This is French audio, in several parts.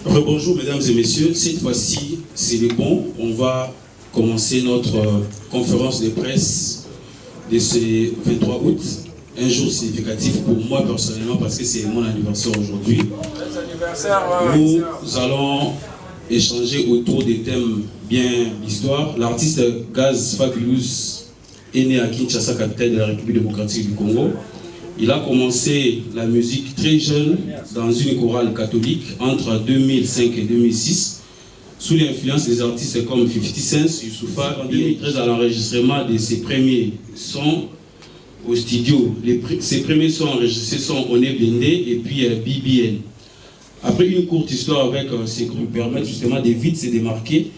Rebonjour mesdames et messieurs, cette fois-ci c'est le bon, on va commencer notre conférence de presse de ce 23 août, un jour significatif pour moi personnellement parce que c'est mon anniversaire aujourd'hui. Nous allons échanger autour des thèmes bien d'histoire. L'artiste Gaz Fabulous est né à Kinshasa, capitale de la République démocratique du Congo. Il a commencé la musique très jeune dans une chorale catholique entre 2005 et 2006, sous l'influence des artistes comme 50 Cent, Youssoupha. En 2013, à l'enregistrement de ses premiers sons au studio. Ses premiers sons enregistrés sont On est blindé et puis BBN. Après une courte histoire avec ces groupes permettent justement de vite se démarquer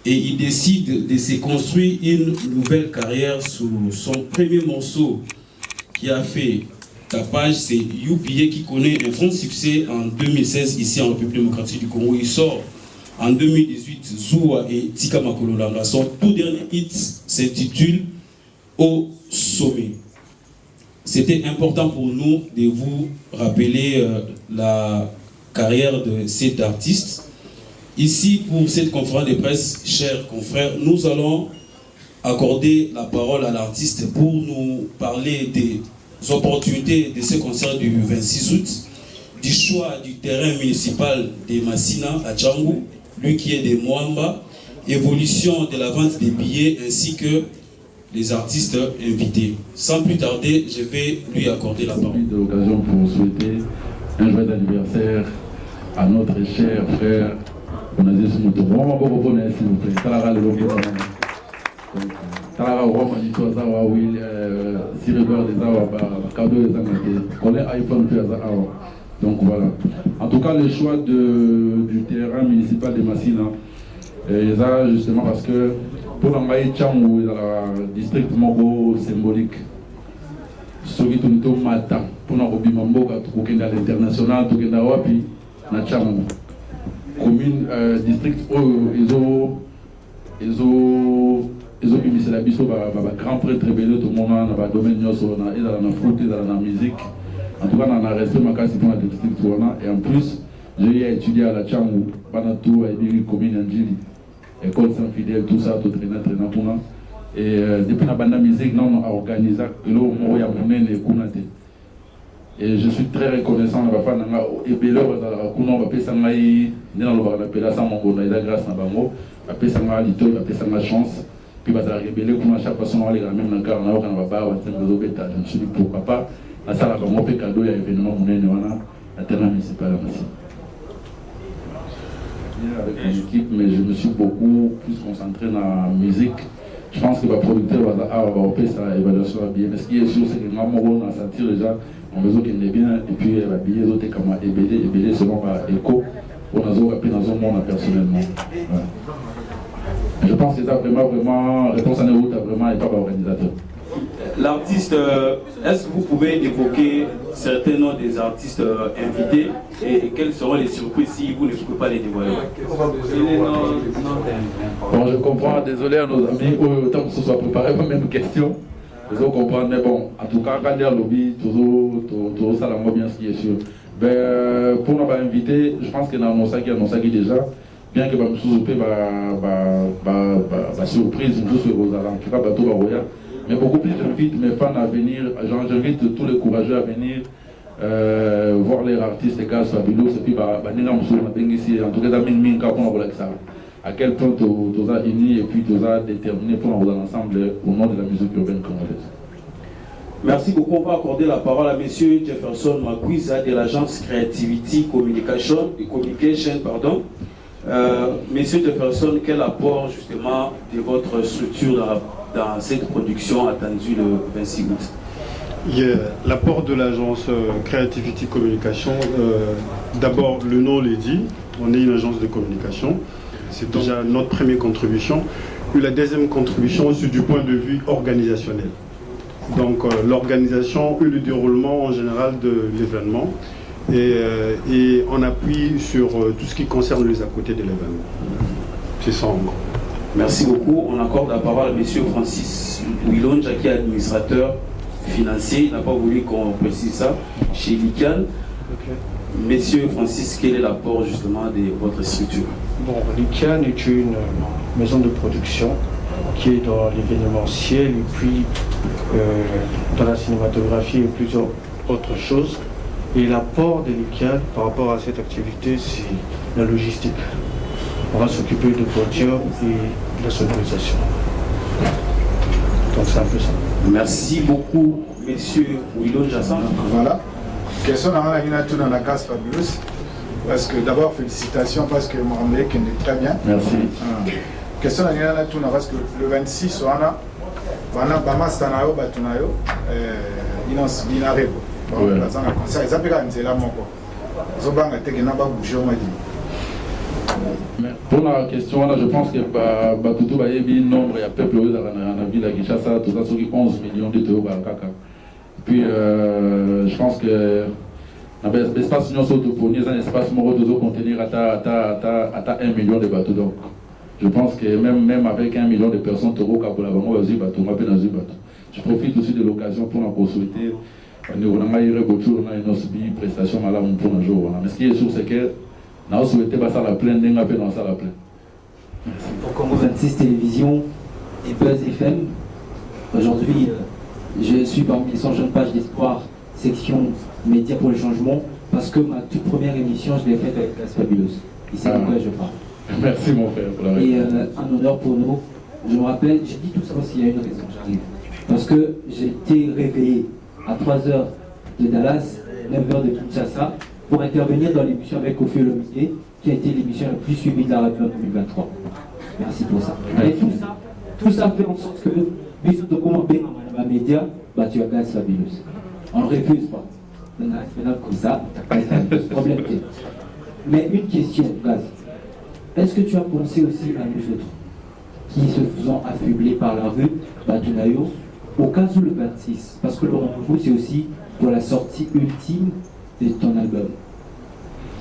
et il décide de se construire une nouvelle carrière sous son premier morceau qui a fait tapage, c'est Youpié qui connaît un franc succès en 2016 ici en République démocratique du Congo. Il sort en 2018 Zoua et Tika Makololanga. Son tout dernier hit s'intitule Au sommet. C'était important pour nous de vous rappeler la carrière de cet artiste. Ici, pour cette conférence de presse, chers confrères, nous allons accorder la parole à l'artiste pour nous parler des opportunités de ce concert du 26 août, du choix du terrain municipal de Massina à Tchangou, lui qui est de Moamba, évolution de la vente des billets ainsi que les artistes invités. Sans plus tarder, je vais lui accorder la parole. De l'occasion pour souhaiter un joyeux anniversaire à notre cher frère Onazis Mouto. Vraiment beaucoup de bonheur s'il vous plaît. Talara le logo. Talara Roma dit toi ça wa will si regarde des awa cadeau des amis. On est iPhone plus à awa. Donc voilà. En tout cas le choix du terrain municipal de Massina, et ça justement parce que pour l'envoyer Tchangou dans le district Mogo symbolique. Ce qui est matin pour nous bimambo à l'international, tout est wapi na Tchangou. Commune district ils ont mis la biso grand prêtre rebelle tout le monde dans le domaine nyoso na eza na fruit eza na musique. En tout cas on a resté ma case pour le district et en plus j'ai étudié à la Tchangou pendant tout à une commune Njili. École Saint-Fidèle, tout ça, tout traîner pour nous. Et depuis la bande musique, nous avons organisé et je suis très reconnaissant de la femme et Bélé, on va payer ça, on va payer ça, on va grâce à Bango, on va payer ça, on va payer ça, chance. Puis on va révéler pour chaque personne, on va aller même dans le cas, on va pas avoir un peu de je me suis dit pourquoi pas. La salle va monter cadeau, il y a événement, on est à terrain municipal. Avec mon équipe, mais je me suis beaucoup plus concentré dans la musique. Je pense que le producteur va faire sa évaluation à bien. Mais ce qui est sûr, c'est que nous on a senti déjà, on a besoin qu'il est bien, et puis il va bien les autres comme EBD selon l'écho, on a besoin dans un monde personnellement. Ouais. Je pense que ça vraiment, réponse à nos routes, vraiment, et pas organisateur. L'artiste, est-ce que vous pouvez évoquer certains noms des artistes invités et quelles seront les surprises si vous ne pouvez pas les dévoiler? Bon, je comprends, désolé à nos amis, autant que ce soit préparé, pas même question. Je comprends, mais bon, en tout cas, quand il y a le lobby, toujours ça, la bien ce qui est sûr. Ben, pour nous inviter, je pense qu'il y a un Nosaki déjà, bien que je me suis surprise, je suis en tout cas, bateau Baroya. Mais beaucoup plus, j'invite mes fans à venir, j'invite tous les courageux à venir voir les artistes, les gars fabuleux, et puis en tout cas, à quel point tu as unis et puis tu as déterminé pour nous ensemble au nom de la musique urbaine congolaise. Merci beaucoup. On va accorder la parole à M. Jefferson Makwiza de l'agence Creativity Communication. Monsieur Jefferson, quel apport justement de votre structure dans cette production attendue le 26 août? L'apport de l'agence Creativity Communication, d'abord le nom l'est dit, on est une agence de communication, c'est déjà notre première contribution. Puis la deuxième contribution, c'est du point de vue organisationnel. Donc l'organisation et le déroulement en général de l'événement et on appuie sur tout ce qui concerne les à côté de l'événement. C'est ça en gros. Merci beaucoup. On accorde la parole à M. Francis Wilonja, qui est administrateur financier. Il n'a pas voulu qu'on précise ça chez l'ICAN. Monsieur Francis, quel est l'apport justement de votre structure? Bon, l'ICAN est une maison de production qui est dans l'événementiel et puis dans la cinématographie et plusieurs autres choses. Et l'apport de l'ICAN par rapport à cette activité, c'est la logistique. On va s'occuper de podium et de la sonorisation. Donc c'est un peu ça. Merci beaucoup, monsieur Wilon Jassan. Voilà. Question dans la Gaz Fabulous. Parce que d'abord, félicitations parce que Mohamed est très bien. Merci. Question dans la parce que le 26, on a Bama Stanayo Batunayo, Inarebo. Ça peut être là, mon corps. Pour la question, là, je pense que Batutu va y avoir un nombre, il y a peuple dans la ville de Kinshasa, tout ça, sur 11 millions de théo. Puis, je pense que l'espace nous sommes autoponis, un espace où nous contenir à 1 million de bateaux. Donc, je pense que même avec 1 million de personnes, je profite aussi de l'occasion pour nous souhaiter nous avons une prestation pour un jour. Mais ce qui est sûr, c'est que nous souhaitons passer la plaine, nous avons dans la plaine. Pour Congo 26 Télévision et Buzz FM, aujourd'hui, je suis parmi les 100 jeunes pages d'espoir, section médias pour le changement, parce que ma toute première émission, je l'ai faite avec Gaz Fabulous. Il sait de quoi je parle. Merci mon frère pour la réponse. Et un honneur pour nous. Je me rappelle, j'ai dit tout ça parce qu'il y a une raison, j'arrive. Parce que j'ai été réveillé à 3h de Dallas, 9h de Kinshasa, pour intervenir dans l'émission avec Kofi Olomide, qui a été l'émission la plus suivie de la radio en 2023. Merci pour ça. Et tout ça fait en sorte que, bisous de comment bien ma média, tu as Gaz Fabulous. On ne refuse pas. Maintenant, comme ça, pas de problème. Mais une question, Gaz. Est-ce que tu as pensé aussi à nous autres, qui se faisant affubler par la rue, Batunayo, au cas où le 26, parce que le rendez-vous c'est aussi pour la sortie ultime de ton album.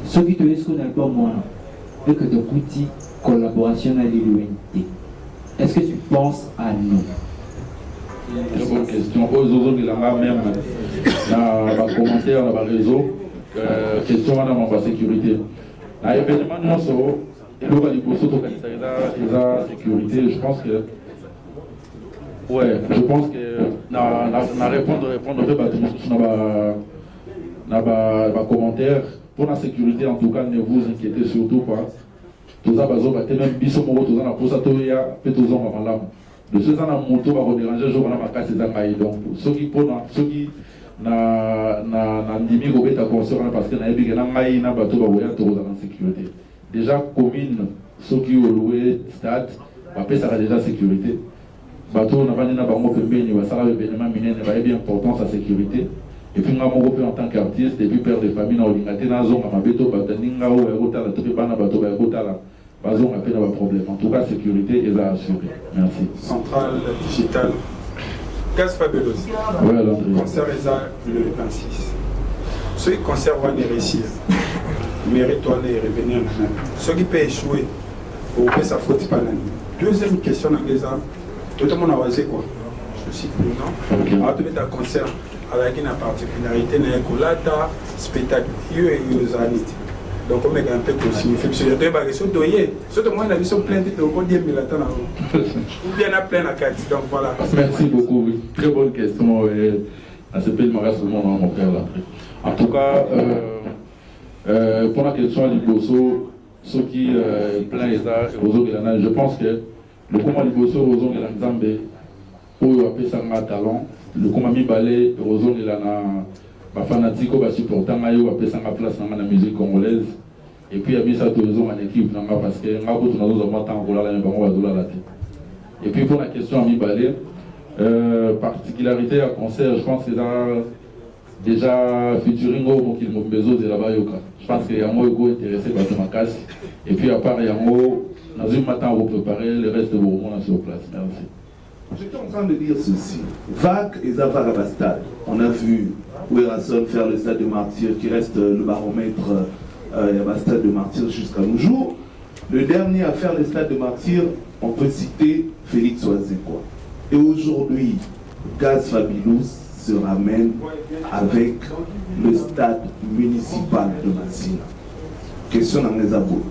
Ce qui te laisse ton album, moi, et que tu coûtes collaboration à l'UNT. Est-ce que tu penses à nous? Très bonne question. Aux autres, il y a même dans les commentaires, dans les réseaux, question dans la sécurité. Dans l'événement, nous sommes, et nous avons la sécurité. Je pense que ouais, je pense que na répondre dans commentaire pour la sécurité. En tout cas, ne vous inquiétez surtout pas. Tout ça bazo baté même biso moko tout ça na posa to ya pe tout ça en malamu. De ceux en moto va déranger jour na makasi za ngai. Donc ceux qui na ndimi ko beta concert parce que na yebi na ngai na bato ba voya to en sécurité. Déjà commune ceux qui ont loué stade va pesa déjà sécurité. Bateau n'a pas dit bango pembeni wa sala événement minene va bien importance à sécurité et puis nga moko en tant qu'artiste et puis père de famille na olingate na zonga mabeto bataninga o ya kotala to pe bana bato ba kotala bazonga pe na ba problème. En tout cas sécurité est assurée. Merci. Centrale digitale Gaz Fabulous. Ouais, alors concert le 26. Ceux qui conservent les récits méritent de revenir. Ceux qui peuvent échouer au fait ça faute pas l'année. Deuxième question dans les armes. Tout le monde a osé quoi. Je cite le nom. On a trouvé un concert avec une particularité, il y a un spectacle et donc on met un peu de signification. Il y a des choses doyées. Surtout moi, la mission pleine de dire militaire ou bien à plein à 4. Donc voilà. Merci beaucoup. Oui. Très bonne question. À ce pays, je me reste le monde mon frère là. En tout cas, pour la question du Bosso, ceux qui plein les arts et aux autres, je pense que le combat du Bosso, aux autres, il y a un Zambé, où il y a un talent. Le combat mi balé, aux autres, il y a un fanatique, il y a un supportant, il y a un place dans la musique congolaise. Et puis il y a mis ça tous les ans en équipe, parce que nous avons temps pour la et puis pour la question à mi balé, particularité à concert, je pense que déjà featuring au qu'il m'a besoin de la Bayoka. Je pense qu'il y a un mot intéressé par ma casse. Et puis à part il y a un mot, dans une matin on va préparer le reste de vos moments sur place. Merci. J'étais en train de dire ceci. Vague et Zavara Stade. On a vu Werrason faire le stade de Martyr qui reste le baromètre. Il y a un stade de Martyr jusqu'à nos jours. Le dernier à faire le stade de Martyr, on peut citer Félix Oazekwa. Et aujourd'hui, Gaz Fabulous se ramène avec le stade municipal de Massina. Question dans les abos.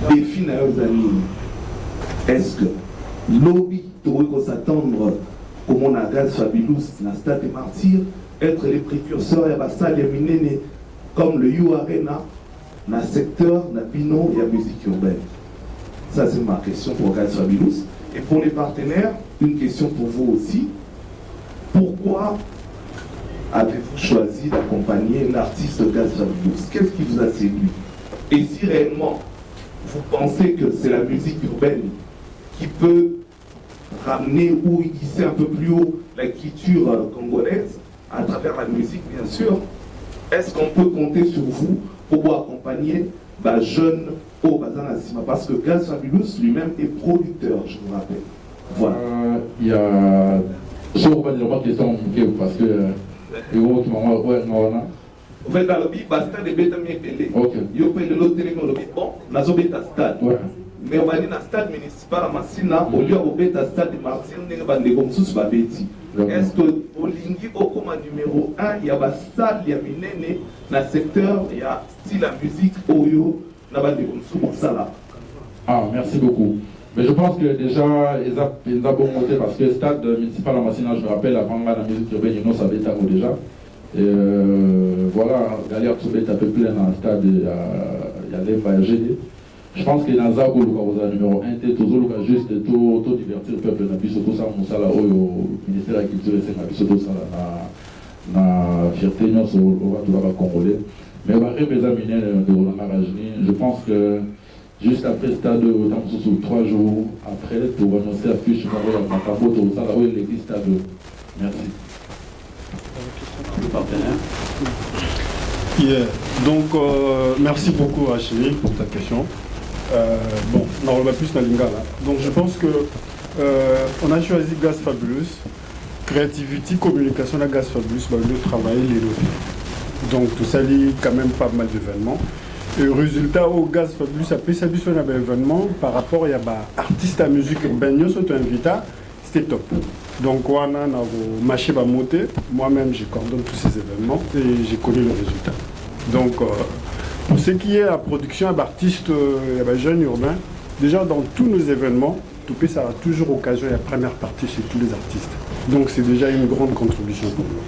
Défi dans les années. Est-ce que lobby doit s'attendre comme on a Gaz Fabulous dans le stade des Martyrs, être les précurseurs et stade minés comme le U Arena dans le secteur de Bino et la musique urbaine? Ça, c'est ma question pour Gaz Fabulous. Et pour les partenaires, une question pour vous aussi. Pourquoi avez-vous choisi d'accompagner l'artiste Gaz Fabulous? Qu'est-ce qui vous a séduit? Et si réellement vous pensez que c'est la musique urbaine qui peut ramener ou hisser un peu plus haut la culture congolaise à travers la musique, bien sûr, est-ce qu'on peut compter sur vous pour accompagner jeunes au Bazanassima? Parce que Gaz Fabulous lui-même est producteur, je vous rappelle. Voilà. Il y a. Je ne vais pas dire ma question parce que. En fait, dans le pays, stade est bien pelé. Il y a le lot de bon, n'a pas de stade. Mais on va dire dans le stade municipal à Massina, au lieu de stade de Martyr, on a des comme sous Babeti. Est-ce que au Lingui, au commun numéro 1, il y a une salle, il y a une dans le secteur, il y a style la musique, Oyo, il y a des comme sous ça. Ah, merci beaucoup. Mais je pense que déjà, ils ont bon monté parce que le stade municipal à Massina, je me rappelle, avant la musique urbaine, ils savaient déjà. Et voilà, Galère Soubet est un peu plein dans le stade, il y a les GD. Je pense que dans Zago, le numéro 1, c'est toujours juste tout divertir le peuple. Tout ça, au ministère de la Culture et tout ça, la fierté sur le Congolais. Mais on va examiner de Roland Rajni. Je pense que juste après le stade, sous 3 jours après, pour annoncer la fiche, on va Matambo, tout ça, là où il existe stade. Merci. Yeah. Donc, merci beaucoup Achille pour ta question. Bon, on va plus dans l'Inga là. Donc je pense que on a choisi Gaz Fabulous, Creativity, Communication, la Gaz Fabulous, le travail, les lotis. Donc tout ça lit quand même pas mal d'événements. Et le résultat au Gaz Fabulous, après ça a un événement par rapport à artiste à musique urbaine, nous sommes invités, c'était top. Donc on a marché va monter, moi-même je coordonne tous ces événements et j'ai connu le résultat. Donc pour ce qui est la production d'artistes jeunes urbains, déjà dans tous nos événements, Toupé ça a toujours occasion et la première partie chez tous les artistes. Donc c'est déjà une grande contribution pour nous.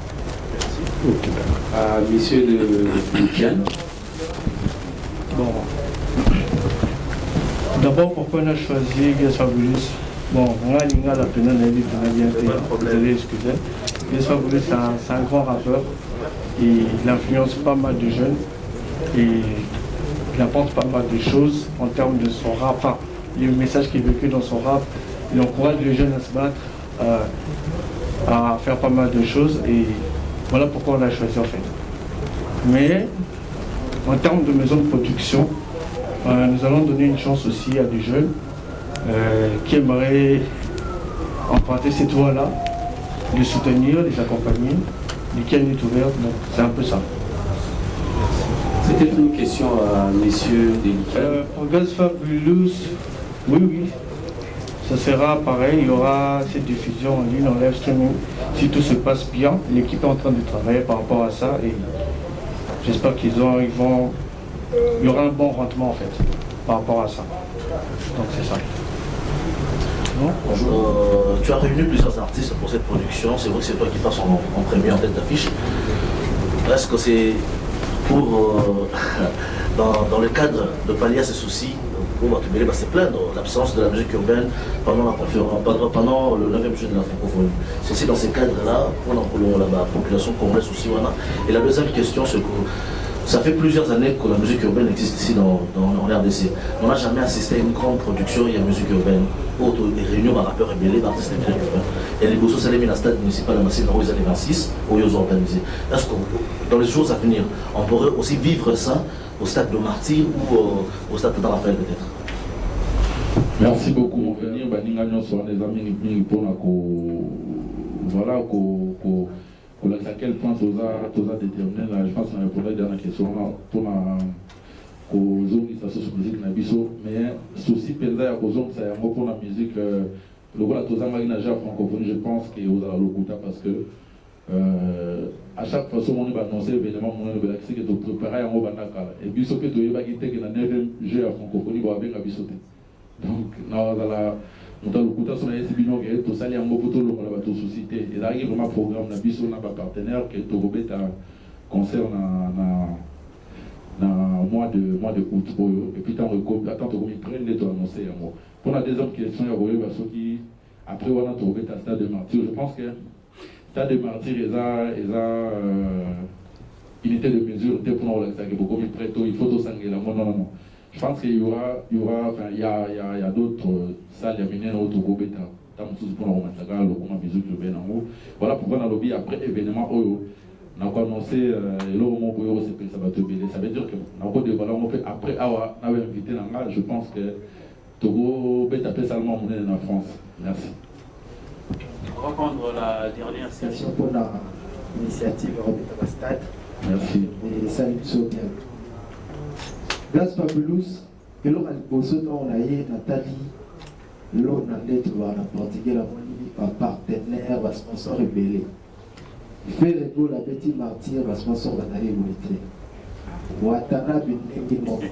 Merci. Ok, d'accord. Monsieur de Lucian. Bon. D'abord, pourquoi on a choisi Gaz Fabulous? Bon, on a la peine bien fait. Vous allez excuser. Gaz Fabulous, c'est un grand rappeur. Et il influence pas mal de jeunes. Et il apporte pas mal de choses en termes de son rap. Enfin, il y a un message qui est vécu dans son rap. Il encourage les jeunes à se battre, à faire pas mal de choses. Et voilà pourquoi on l'a choisi en fait. Mais en termes de maison de production, nous allons donner une chance aussi à des jeunes qui aimeraient emprunter cette voie-là, les soutenir, les accompagner. Lesquels est ouvert, donc c'est un peu ça. C'était une question à messieurs Delican. Pour Gaz Fabulous, oui, ça sera pareil, il y aura cette diffusion en ligne, en live streaming. Si tout se passe bien, l'équipe est en train de travailler par rapport à ça et j'espère il y aura un bon rendement en fait, par rapport à ça. Donc c'est ça. Bonjour. Tu as réuni plusieurs artistes pour cette production. C'est vrai que c'est toi qui passes en premier en tête d'affiche. Est-ce que c'est pour, dans le cadre de pallier à ces soucis, pour Matubélé, c'est plaindre l'absence de la musique urbaine pendant le 9e jour de la francophonie. C'est aussi dans ces cadres-là, pour la population congolaise aussi. Et la deuxième question, c'est que ça fait plusieurs années que la musique urbaine existe ici en RDC. On n'a jamais assisté à une grande production de musique urbaine. Des réunions de rappeurs rebelles, d'artistes urbains. Et les Bosso Salemi, la stade municipal de Massina, aux années 26, où ils ont organisé. Est-ce que dans les jours à venir, on pourrait aussi vivre ça au stade de Martyr ou au stade de Raphaël peut-être? Merci beaucoup, mon frère. Nous sommes des amis pour voilà, à quel point tu as déterminé, je pense qu'on a répondu à la question, pour kozongisa sur musique na biso mais souci penza ya kozongisa yango mpona musique lokola tozangaki na ja francophonie je pense que ozala lokuta parce que à chaque fois on va annoncer événement monene belakisi ke topréparé yango banda kala et biso mpe toyebaki teke na 9e jeu ya francophonie babenga biso te donc nazala moto lokuta so na yesi bino ke tosali yango mpo tolongola bato souci te ezalaki vraiment programme na biso na bapartenaire ke tokobeta concert na mois de août et puis tant tokomi près nde toannonce yango pour la deuxième question ya koyeba soki après wana tokobeta stade de martyr je pense que stade de martyr eza unité de mesure te mpona kolakisaka bokomi près to il faut tosangela yango non je pense qu'il y a d'autres salles ya minene oyo tokobeta ta mosusu mpona komatisaka lokoma musique lobe nango voilà pourquoi nalobi après événement oyo nakoannonce eloko moko boye okosepelisa bato ebele ça veut dire que nakodévoile yango mpe après awa nawe invité na nga je pense que tokobeta mpe salement monene na France. Merci. On va prendre la dernière session pour l'initiative Robert Stade. Merci. Et salut bien. Gaz Fabulous, et l'on a posé dans Nathalie, l'on a lettre à Portugais, la partenaire, va sponsor rebellé. Il fait le goût la petite martyr, va sponsor Nathalie Boulité. Ouattana Benengi Moko.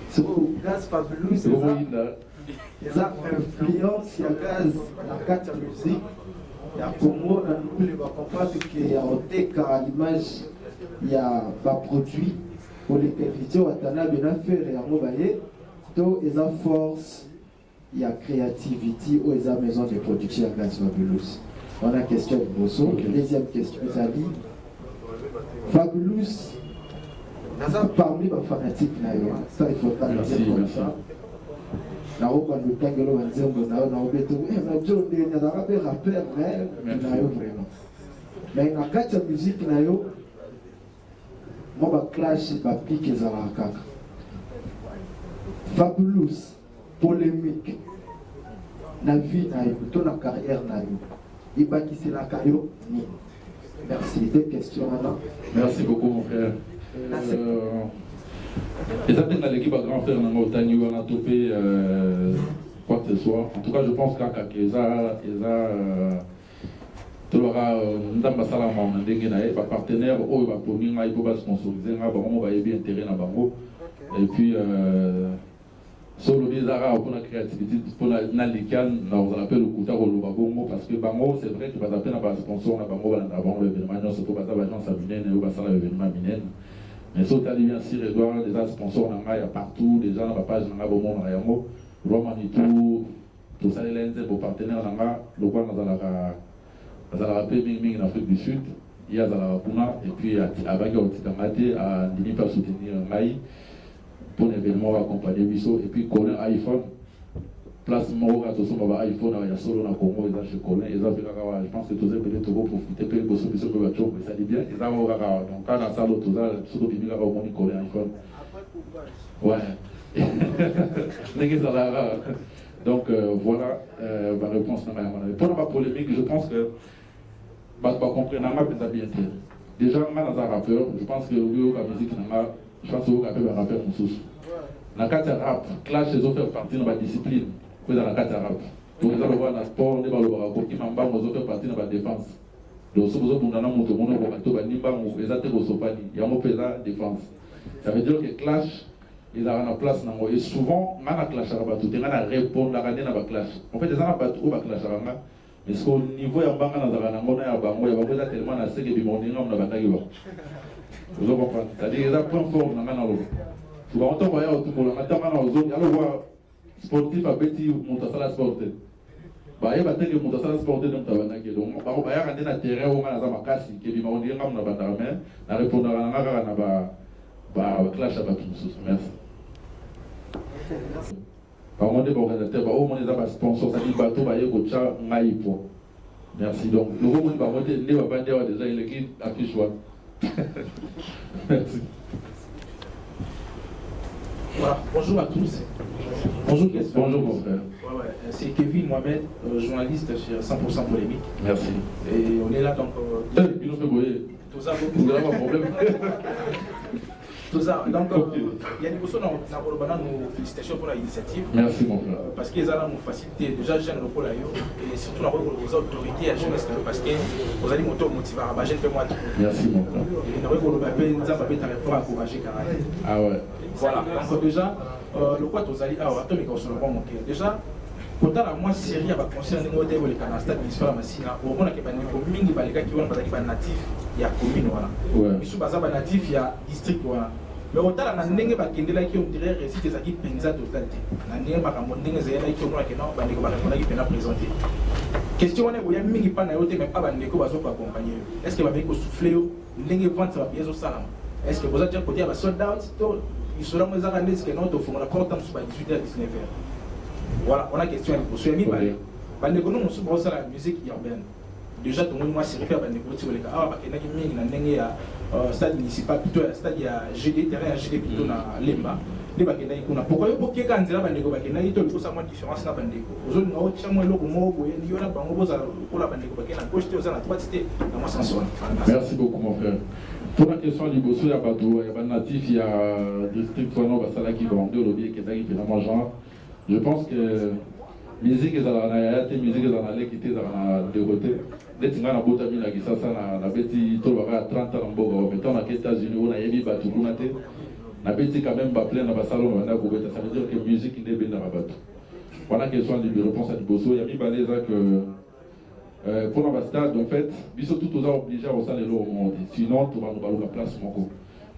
C'est Gaz Fabulous, c'est ça influence, il y a gaz, la carte musique. Il y a Congo, nous les comprendre qu'il y a un à l'image, il y a un produit pour les qualités, il y a bien faire et il y a force, il y a créativité, il y a maison de production à Gaz Fabulous. On a question de Bosso. Deuxième question, Zali. Fabulous, parmi les fanatiques, ça il faut pas le dire comme ça. Na roba lutangelo wanzengo na obeto na jonde na rappeur mais na yo vraiment mais na kacha musique na yo mo ba clash ba pique za la kaka Fabulous polémique na vie na yo to na carrière na yo ibakisi la kayo ni. Merci. Deux questions maintenant. Merci beaucoup mon frère. Et ça peut-être l'équipe à grand frère n'a pas eu à topé quoi que ce soit. En tout cas, je pense qu'Eza tu l'auras dans ma salle à mon partenaire, il va fournir, il va sponsoriser, il va aider intérêt dans bango. Et puis solo des arabes pour la créativité, pour la nalikan, on appelle le kouta ou le babongo parce que bango c'est vrai que pas à peine à sponsor, on a bango dans avant l'événement, c'est pour pas ça l'agence à Minen ou pas ça l'événement Minen. Mais si tu as bien sûr, Edouard, des sponsors, il y a partout, déjà dans la page, il y a au monde, il y a tout ça, les pour partenaires, le quoi dans la pays en Afrique du Sud, il y a la Puna, et puis à Bagay, à Ninipa soutenir Maï, pour l'événement accompagner Bisso, et puis connaître iPhone. Place Mora, tout ça, iPhone, il y a solo dans le Congo, je connais, je pense que tous les peut-être profiter, puis le bosso, mais ça dit bien, ils ont donc quand dans ça, tout ça, surtout qu'il y a au monde, il connaît iPhone. Ouais. Donc voilà ma réponse. Pour la polémique, je pense que je comprends bien. Déjà, dans un rappeur, je pense que la musique, je pense que vous avez un rappeur en sous. Dans le cas de rap, clash, ils ont fait partie de la discipline. Dans la carte arabe. Donc, nous allons voir dans le sport, nous allons voir qui m'a fait partie de la défense. Donc, si vous avez un monde, vous avez une défense. Ça veut dire que clash, ils ont une place. Et souvent, on a clash arabe, tout le monde répond à la clash. En fait, ils ont un clash arabe. Mais au niveau de la banque, il y a tellement de choses qui sont vous comprenez? C'est-à-dire qu'ils ont un point fort dans la banque. Souvent, on voit tout le monde. Sportif a petit montasala sporté. Bah il va te que montasala sporté donc tabanaki donc ba ba ya kande na terrain au ngana za makasi ke bi maondi ngam na bandame na répondre na ngaka na ba clash ba tous. Merci. Ba monde ba organisateur ba au monde za ba sponsor ça dit bateau ba yeko cha ngai po. Merci donc le monde ba voter ne va pas dire déjà il est affiche one. Merci. Voilà, bonjour à tous. Bonjour, bonjour mon frère. Ouais, c'est Kevin Mohamed, journaliste sur 100% Polémique. Merci. Et on est là donc. Vous avez un problème. Tout ça. Donc, il y a des personnes qui nous félicitations pour l'initiative. Merci, mon frère. Parce qu'ils ont nous facilité déjà jeune le pôle et surtout aux autorités à jeunesse parce que vous allez motiver à jeune fait moi. Merci, mon frère. Et nous avons encouragé carrément. Ah ouais. Voilà. Donc, déjà, le quoi vous allez déjà, quand la moi série va concerner les modèles de la stade municipal Massina, au moins qu'il y a des communes qui ont natif, il y a commune voilà. Ouais. Ils sont basés natif, il y a district voilà. Mais au total, on a des gens qui ont des récits des acquis pensa totalité. On a des gens qui ont présenté. Question est où il y a des gens qui mais pas des gens qui accompagner. Est-ce que va bien souffler les gens vont ça va bien au salam. Est-ce que vous êtes côté à sold out, ils seront les analyses que nous devons la porte en 18h à 19h. Voilà, on a question à vous. Soyez mis par nous sommes pour la musique urbaine. Déjà, tout le monde s'est référé à des côtés où les gars, parce qu'il y a un stade municipal, plutôt un stade GD, terrain GD plutôt dans Lemba. Pourquoi il faut que quand il y a des gens qui ont une différence dans les gens. Aujourd'hui, nous avons un logo, il y a un pour la bandeko, qui est en gauche, il y a droite, dans mon sens. Merci beaucoup, mon frère. Pour la question du Bosso, il y a Badou, il y a Natif, il y a District Toano, Basala qui va en deux, l'objet qui est vraiment genre. Je pense que musique est dans la musique est dans la qui était dans deux côtés. Dès que tu as un beau ami qui s'est na beti to baka 30 ans mboga mais tant aux États-Unis on a yebi batu kunate na beti quand même ba plein na salon na ko beta ça veut dire que musique n'est bien na batu. Voilà question de réponse à Diboso il y a mis baleza que pour la stade en fait biso tout aux obligé au salle au monde sinon tu vas nous balu la place moko.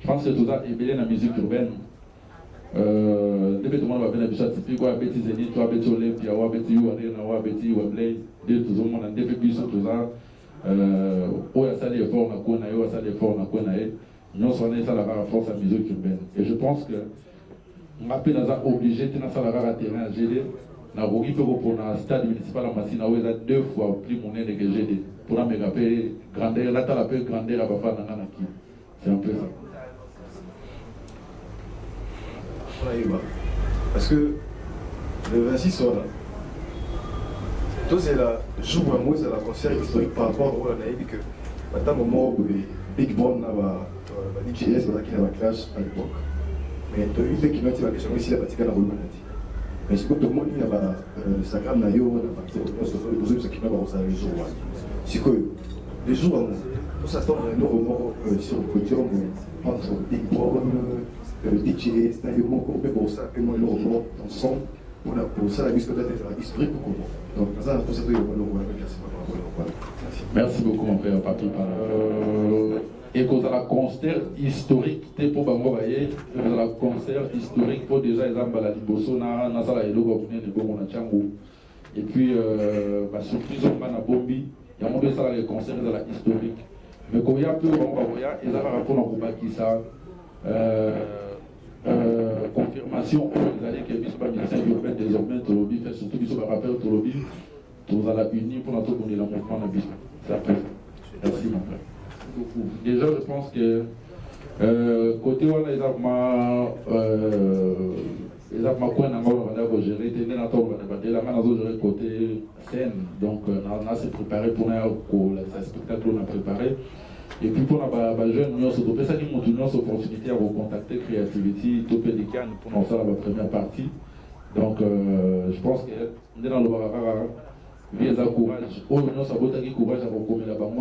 Je pense que tout ça est bien la musique urbaine. Depuis tout le monde va venir à Bichat, puis quoi, Betty Zénith, toi, Betty Olympia, ou Betty Arena, ou Betty Wembley, deux tout le monde a depuis Bichat, tout ça. Où il y a ça l'effort, on a quoi, où il y a ça l'effort, on a quoi, nous sommes ça la force à musique urbaine. Et je pense que, on a pu nous obligé de faire ça la terrain à GD. On a voulu faire pour un stade municipal à Massina, où il y a 2 fois plus monnaie que GD. Pour un méga paix, grandeur, là, tu as la paix, grandeur, à Bafa, Nananaki. C'est un peu ça. Parce que le 26 là, c'est la jour où c'est la concert historique par rapport au Naïbi que maintenant moment où Big Bon a DJS qui a clash à l'époque. Mais tu as eu des qui m'ont dit la question ici la pratique à la roule mais c'est comme tout le monde il y a Instagram nayo on a besoin de ce qui m'a pas les jours c'est que les jours tout ça tombe énormément sur le podium entre Big Bon DJ, c'est un élément qu'on fait pour ça, et moi, l'on ensemble, pour ça, la musique peut être historique pour comment. Donc, ça, pour ça, il y a merci beaucoup, mon frère, Papi. Et qu'on a la concert historique, pour Bangobaye, la concert historique pour déjà les Ambala Liboso, Nasala et Logo, et puis, surprise, on a Bombi, il y a un peu ça, les concerts historiques. Mais quand il y a peu, il y a un rapport qui ça. Confirmation vous allez que Bissou Ministère urbain désormais Tolobi fait surtout Bissou rappel Tolobi tout à la unie pour notre donner le mouvement de Bissou. C'est après. Merci mon frère. Déjà je pense que côté on a les armes quoi n'a pas gérer tenir notre on la main gérer côté scène donc on a se préparé pour un spectacle on a préparé. Et puis pour les jeunes, nous avons ça qui montre une opportunité à vous contacter Creativity, Topé des Cannes pour nous faire la première partie. Donc je pense que nous dans le Barara, via ça courage, nous avons courage à recommander la banque,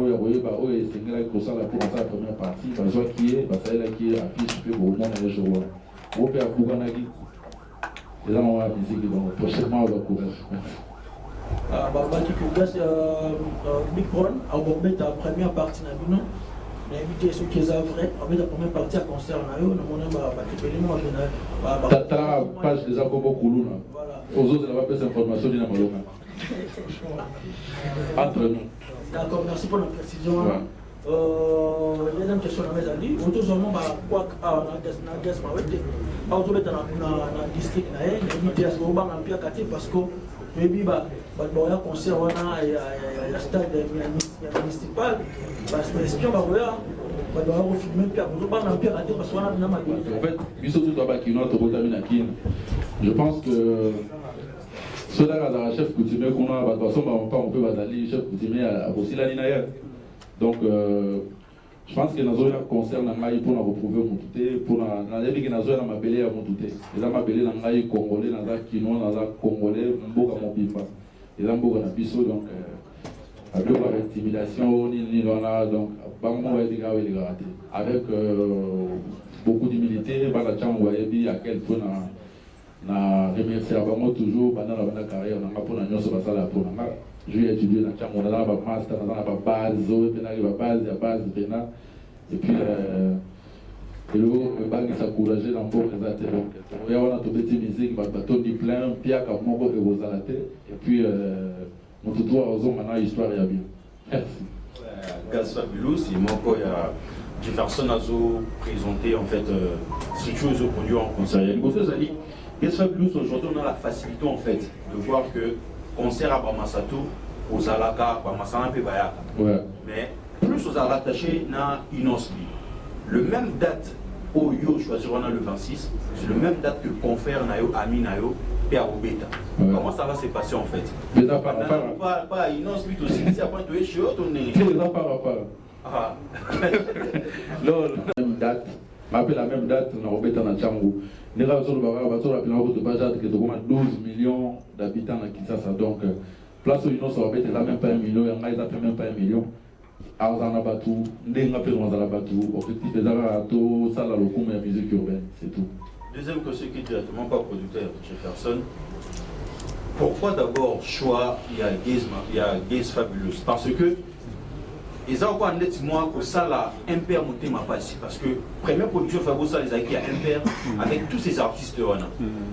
et c'est là pour ça la première partie, parce qui est, ça est là qui est affiche pour le monde et je vois. Au père Bouganagi, les gens ont la musique, donc prochainement on va courage. Big Brown a bombé ta première partie na bino na invité ceux qui sont vrais on met la première partie à concert na yo na mona ba tepelimo na ta page des akobo kuluna aux autres là pas information ni na malonga entre nous d'accord merci pour la précision deuxième question na mezali autoseulement ba quoi na gas ma wete ba autobeta na district na ye na invité à ce moment na pia quartier parce que maybe il y a un concert à la stade municipal, parce que l'espion va voir, il doit refilmer, parce qu'on a une amie. En fait, je pense que ceux-là, la chef coutumier qu'on a, on peut aller chef coutumier à aussi la ligne. Donc, Je pense que nous avons un concert pour nous retrouver mon touté, pour nous avons un mabélé à mon touté. Les mabélé dans congolais, dans la kino, dans la congolais, mboka mobimba. Les mboka na biso donc avec l'intimidation ni là donc avec beaucoup d'humilité, par la chambre à quel point na remercier vraiment toujours pendant la carrière on a pour nous sur la pour nous. J'ai étudié dans la chambre, on a la master, on a la base, la base, et puis le banque s'encourageait dans le bon résultat. Il y a un petit musique, bateau du plein, Pierre Kamoko et vos alatés, et puis mon tuto à Ozon, maintenant l'histoire est bien. Merci. Gaz Fabulous, il manque Jefferson a présenté en fait structure de produits en concert. Gaz Fabulous, aujourd'hui on a la facilité en fait de voir que concert à Bamasato, aux Alaka, Bamasana et Bayaka. Mais plus aux attachés na Inosbi. Le même date au Yo choisiront le 26, c'est le même date que confère Nayo, Ami Nayo et Arobeta. Comment ça va se passer en fait? Pas Inosbi aussi, c'est après tu es chaud, on est. C'est la même date. Rappelle la même date, on a Robeta na Tchango. Les gars, sur le barrage, on a appelé 12 millions d'habitants à Kinshasa. Donc, place où ils n'ont pas même pas 1 million, ils n'ont même pas 1 million. Alors, on a battu, on a battu. Objectif est de ça, la musique urbaine, c'est tout. Deuxième question qui est directement pas producteur chez personne. Pourquoi d'abord choix il y a Gaze Fabulous? Parce que ils ont encore net moi que ça là impair monter ma page parce que première production Fabulous ça les a qui a impair avec tous ces artistes là.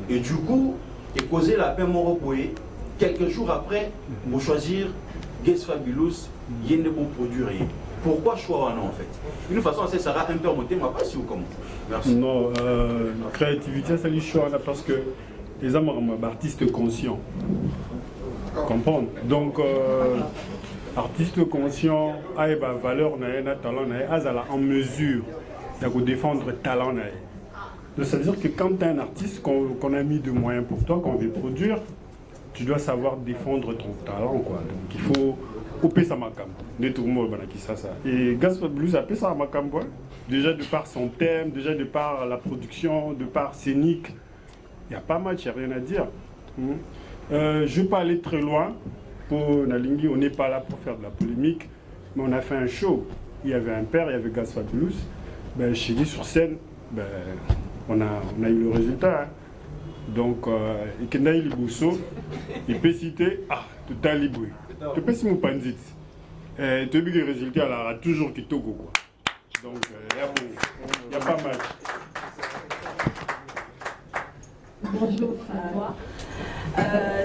Et du coup et causer la peine mon quelques jours après vous choisir Gaze Fabulous il y a une bonne produire. Pourquoi choix en fait? Une façon ça sera impair monter ma page ou comment? Merci. Non, créativité ça lui choix là parce que les artistes conscients. Comprendre. Donc artiste conscient a une valeur, un talent, en mesure de défendre le talent. Donc ça veut dire que quand tu es un artiste qu'on a mis de moyens pour toi, qu'on veut produire, tu dois savoir défendre ton talent. Quoi. Donc il faut couper sa macam. Et Gaz Fabulous a fait ça à macam. Déjà de par son thème, déjà de par la production, de par scénique, il n'y a pas mal, il n'y a rien à dire. Je ne vais pas aller très loin. Pour Nalingi, on n'est pas là pour faire de la polémique, mais on a fait un show. Il y avait un père, il y avait Gaz Fabulous. Ben, je dit sur scène, ben, on a eu le résultat. Hein. Donc, Kendaï Libousso, il peut citer, Total Liboué. Tu peux citer mon panzit. Tu as vu le résultat, là, il a toujours Kitoko. Donc, il y a pas mal. Bonjour, François.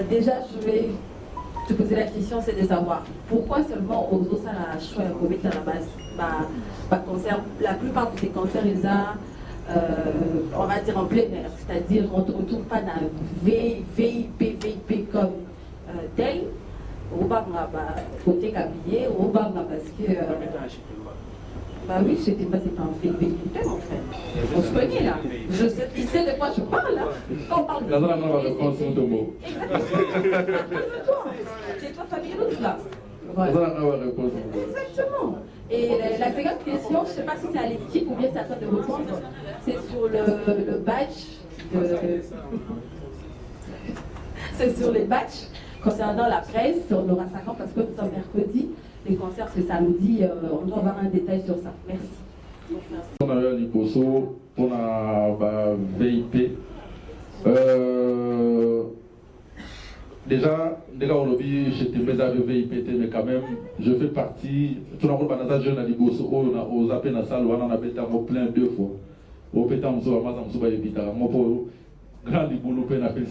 Déjà, je vais te poser la question, c'est de savoir pourquoi seulement aux autres ça a choisi un comité à la base. Concert, la plupart de ces concerts, ils ont, on va dire en plein air, c'est-à-dire on ne retrouve pas dans VIP comme tel. On va côté cabillé, on va parce que. Bah oui, c'était pas un VIP mon frère. On se connaît là. Je sais, il sait de quoi je parle là. Quand on parle de. C'est toi Fabulous là. Voilà. Exactement. Et la seconde question, je ne sais pas si c'est à l'équipe ou bien c'est à toi de répondre, c'est sur le badge. C'est sur les badges concernant la presse. On aura 5 ans parce que nous sommes mercredi. Les concerts c'est samedi. On doit avoir un détail sur ça. Merci. On a eu à Liboso, on a VIP. Déjà, au lobby, j'étais mes avec VIP, mais quand même, je fais partie. Tout le monde a jeune à Liboso, aux appels à salle, on a plein 2 fois. Au pétard, on a évité. Moi, pour grand Liboso,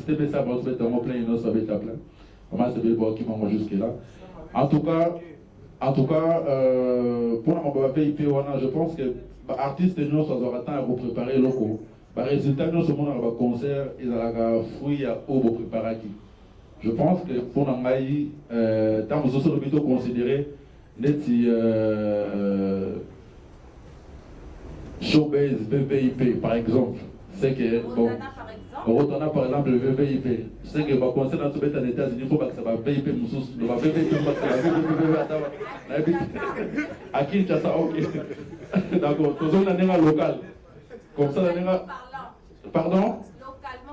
c'était ça, on a plein, on a plein. On a qui m'ont jusque-là. En tout cas, pour la VIP, je pense que les artistes, nous sommes en train de vous préparer le coup. Par résultat, nous sommes en un concert, ils ont fruit à eau pour préparer. Je pense que pour nous, tant que nous sommes plutôt considérés, showbiz, VIP par exemple. C'est que. Mondana par exemple, On retourne par exemple le VVIP. Je sais que le conseil dans les États-Unis, il faut pas que ça va VIP, le VVIP, à Kinshasa, ok. D'accord, tout le monde a un local. Comme ça, pardon?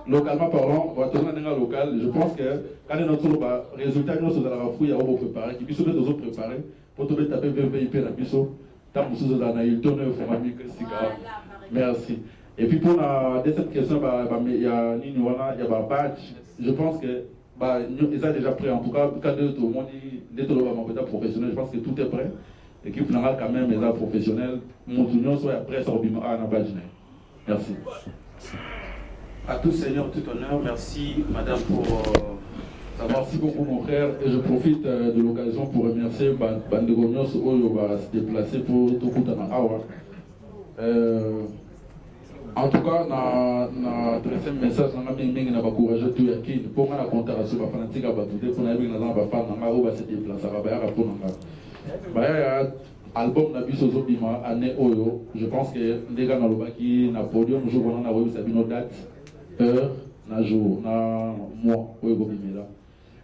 Localement parlant, on va tourner un local. Je pense que quand notre résultat, nous sommes dans la fouille, on va préparer, qui puisse nous préparer pour tout taper VVIP dans le biseau. Tant que nous avons eu le tournoi, il faut m'amener que c'est grave. Merci. Et puis pour la deuxième question, il y a un badge. Je pense que ils ont déjà prêt. En tout cas, quand tout le monde est professionnel, je pense que tout est prêt. L'équipe n'a quand même des professionnels. Mon union soit après ça au badge. Merci. À tout Seigneur, tout honneur. Merci Madame pour Merci beaucoup mon frère. Et je profite de l'occasion pour remercier Bandegonios qui va se déplacer pour tout le temps. En tout cas, na adressé un message à Mingi na encourager tout yaki pour la contraction ba fanatique ba tout pour na binga na ba fan na ba se déplacer ba ya pour na ba ya album na biso zo bima année oyo. Je pense que ndega na lobaki na podium jour on a revu sa bino date heure na jour na mois oyo go bimela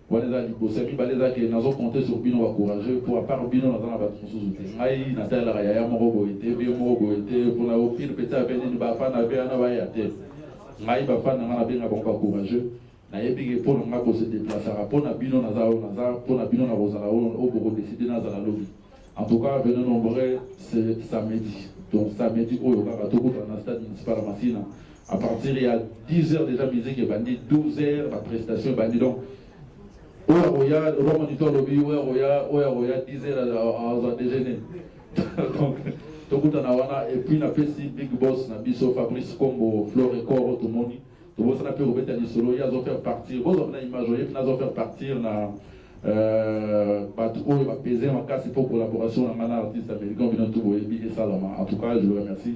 voilà les bosami baleza que nazo compter sur bino encourager pour à part bino na ba tsusu te ngai na tala ya moko boite bi moko boite pour la opine petit avec ni ba fa na be na ba ya te ngai ba fa na benga ba encourager na yebi que pour nga ko se déplacer pour na bino na za pour na bino na rozala o boko décider na za la lobby. En tout cas venez nombreux c'est samedi. Donc samedi oyo ka to ko na stade municipal Massina. À partir il y a 10 heures déjà musique et bandit 12 heures la prestation bandit donc Oya, le moniteur lobby, Oya, 10 heures à déjeuner. Donc, tout le monde et puis, on a fait si Big Boss, Nabiso, Fabrice Combo, Flore Record, tout le monde. Tout le monde a pu remettre à solo, il a fait partir. Vous avez une image, il a fait partir. Il va peser ma casse pour collaboration avec un artiste américain, et Salama. En tout cas, je vous remercie.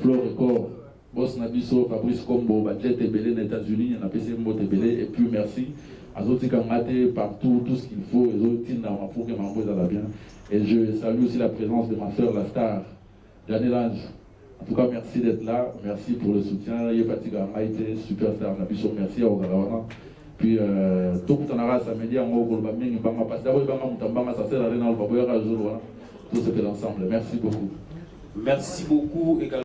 Flore Record, Boss Nabiso, Fabrice Combo, Badjet Tebele, les États-Unis, on a PC Mbo Tebele, et puis merci. Azoti Kamate partout, tout ce qu'il faut, les autres pour que ma voix aille bien. Et je salue aussi la présence de ma soeur, la star, Janelle Lange. En tout cas, merci d'être là, merci pour le soutien. Yefatiga Maïté, superstar, merci à Ogalawana. Puis, tout le temps, samedi, on va passer d'abord, ça sert à rien, on va tout se fait ensemble. Merci beaucoup. Merci beaucoup également.